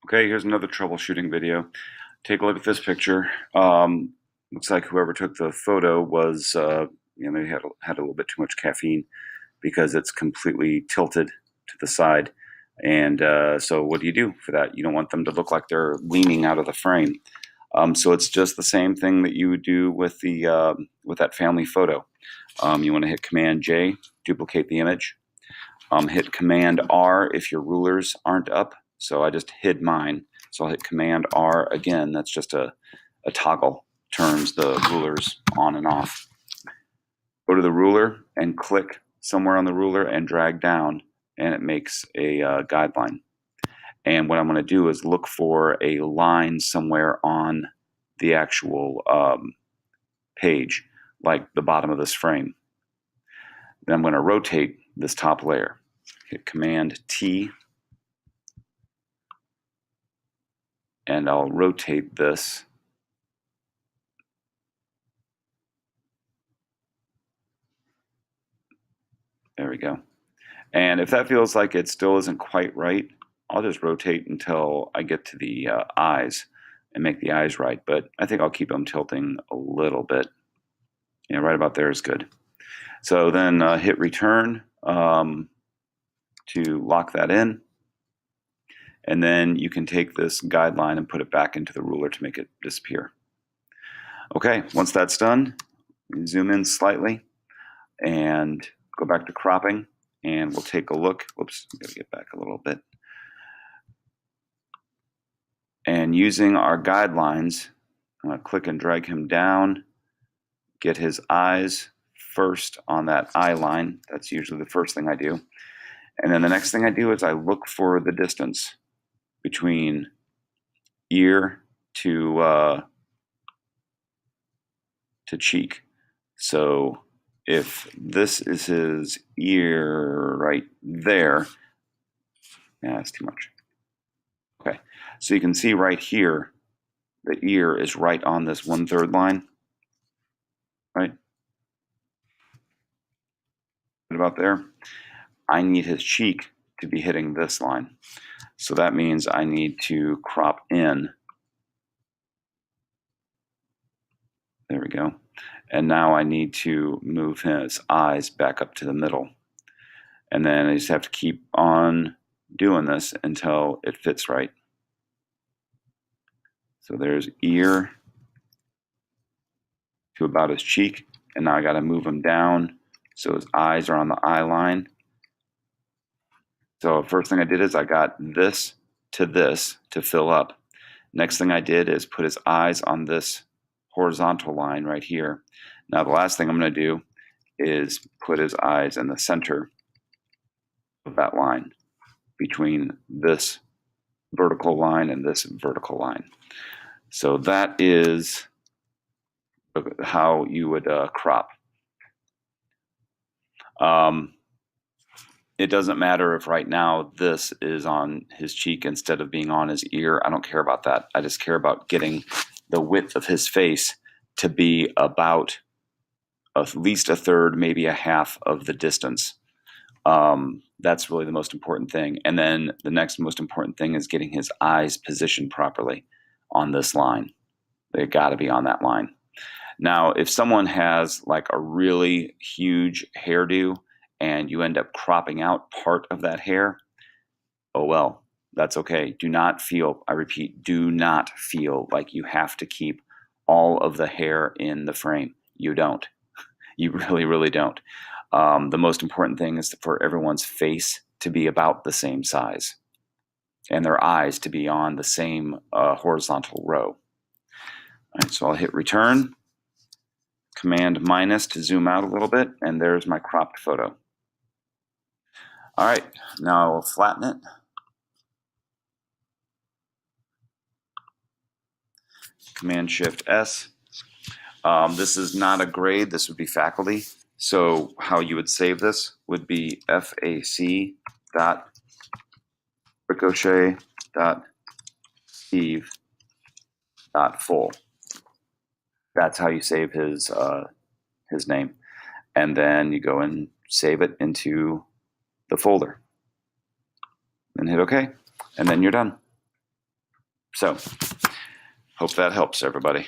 Okay, here's another troubleshooting video. Take a look at this picture. Looks like whoever took the photo was, they had a little bit too much caffeine because it's completely tilted to the side. And so what do you do for that? You don't want them to look like they're leaning out of the frame. So it's just the same thing that you would do with the with that family photo. You want to hit Command J, duplicate the image. Hit Command R if your rulers aren't up. So I just hid mine. So I'll hit Command R again. That's just a toggle, turns the rulers on and off. Go to the ruler and click somewhere on the ruler and drag down, and it makes a guideline. And what I'm going to do is look for a line somewhere on the actual page, like the bottom of this frame. Then I'm going to rotate this top layer. Hit Command T, and I'll rotate this. There we go. And if that feels like it still isn't quite right, I'll just rotate until I get to the eyes and make the eyes right. But I think I'll keep them tilting a little bit. Yeah, right about there is good. So then hit Return to lock that in. And then you can take this guideline and put it back into the ruler to make it disappear. Okay, once that's done, zoom in slightly and go back to cropping, and we'll take a look. Whoops, I'm gonna get back a little bit. And using our guidelines, I'm gonna click and drag him down, get his eyes first on that eye line. That's usually the first thing I do. And then the next thing I do is I look for the distance between ear to cheek. So if this is his ear right there, yeah, that's too much. Okay, so you can see right here, the ear is right on this 1/3 line, right? What about there? I need his cheek to be hitting this line. So that means I need to crop in. There we go. And now I need to move his eyes back up to the middle. And then I just have to keep on doing this until it fits right. So there's ear to about his cheek. And now I got to move him down so his eyes are on the eye line. So first thing I did is I got this to fill up. Next thing I did is put his eyes on this horizontal line right here. Now the last thing I'm going to do is put his eyes in the center of that line between this vertical line and this vertical line. So that is how you would crop. It doesn't matter if right now this is on his cheek instead of being on his ear. I don't care about that. I just care about getting the width of his face to be about at least a third, maybe a half of the distance. That's really the most important thing. And then the next most important thing is getting his eyes positioned properly on this line. They got to be on that line. Now, if someone has like a really huge hairdo and you end up cropping out part of that hair, oh well, that's okay. Do not feel, I repeat, do not feel like you have to keep all of the hair in the frame. You don't. You really, really don't. The most important thing is for everyone's face to be about the same size and their eyes to be on the same horizontal row. All right, so I'll hit Return, Command minus to zoom out a little bit, and there's my cropped photo. All right, now I'll flatten it. Command Shift S. This is not a grade, this would be faculty. So how you would save this would be fac.ricochet.steve.full. That's how you save his name. And then you go and save it into the folder. And hit OK. And then you're done. So, hope that helps everybody.